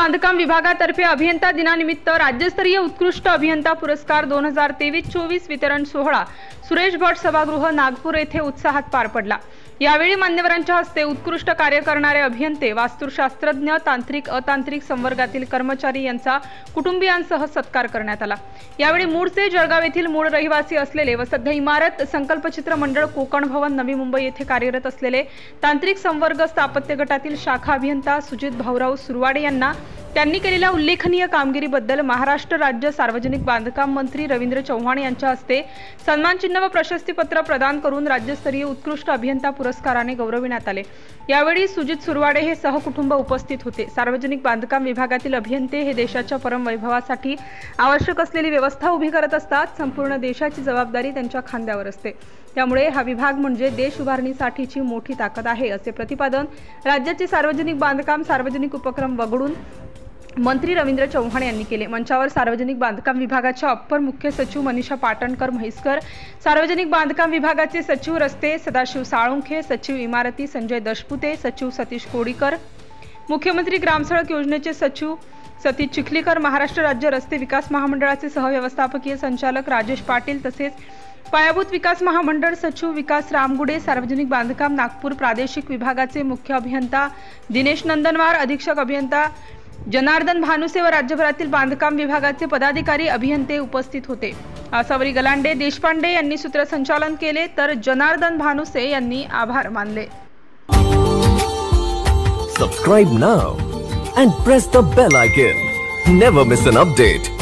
बांधकाम विभागातर्फे अभियंता दिनानिमित्त राज्यस्तरीय उत्कृष्ट अभियंता पुरस्कार 2023-24 वितरण सोहळा सुरेश भट सभागृह नागपूर येथे उत्साहात पार पडला। यावेळी मान्यवरांच्या हस्ते उत्कृष्ट कार्य करणारे अभियंते, वास्तुशास्त्रज्ञ, तांत्रिक, अतांत्रिक संवर्गातील कर्मचारी यांचा कुटुंबियांसह सत्कार करण्यात आला। यावेळी मूळचे जळगाव येथील मूळ रहिवासी असलेले व सध्या इमारत संकल्पचित्र मंडळ कोकण भवन नवी मुंबई येथे कार्यरत असलेले तांत्रिक संवर्ग स्थापत्य गटातील शाखा अभियंता सुजित भाऊराव सुरवाडे यांना त्यांनी केलेल्या उल्लेखनीय कामगिरीबद्दल महाराष्ट्र राज्य सार्वजनिक बांधकाम मंत्री रवींद्र चव्हाण यांच्या हस्ते सन्मान चिन्ह व प्रशस्तीपत्र प्रदान करून राज्यस्तरीय उत्कृष्ट अभियंता पुरस्काराने गौरविण्यात आले। यावेळी सुजित सुरवाडे हे सहकुटुंब उपस्थित होते। सार्वजनिक बांधकाम विभागातील अभियंते हे देशाच्या परम वैभवासाठी आवश्यक असलेली व्यवस्था उभी करत असतात। संपूर्ण देशाची जबाबदारी त्यांच्या खांद्यावर असते, त्यामुळे हा विभाग म्हणजे देश उभारणीसाठीची मोठी ताकद आहे, असे प्रतिपादन राज्याचे सार्वजनिक बांधकाम सार्वजनिक उपक्रम वगळून मंत्री रवींद्र चव्हाण यांनी केले। मंचावर सार्वजनिक बांधकाम विभागाच्या अप्पर मुख्य सचिव मनीषा पाटणकर म्हैसकर, सार्वजनिक बांधकाम विभागाचे सचिव रस्ते सदाशिव साळुंखे, सचिव इमारती संजय दशपुते, सचिव सतीश कोडीकर, मुख्यमंत्री ग्रामसडक योजनेचे सचिव सतीश चिखलीकर, महाराष्ट्र राज्य रस्ते विकास महामंडळाचे सहव्यवस्थापकीय संचालक राजेश पाटील तसेच पायाभूत विकास महामंडळ सचिव विकास रामगुडे, सार्वजनिक बांधकाम नागपूर प्रादेशिक विभागाचे मुख्य अभियंता दिनेश नंदनवार, अधीक्षक अभियंता जनार्दन भानुसे व राज्यभरातील बांधकाम विभागाचे पदाधिकारी अभियंते उपस्थित होते। आसावरी गलांडे देशपांडे यांनी सूत्रसंचालन केले तर जनार्दन भानुसे यांनी आभार मानले। Subscribe now and press the bell icon. Never miss an update.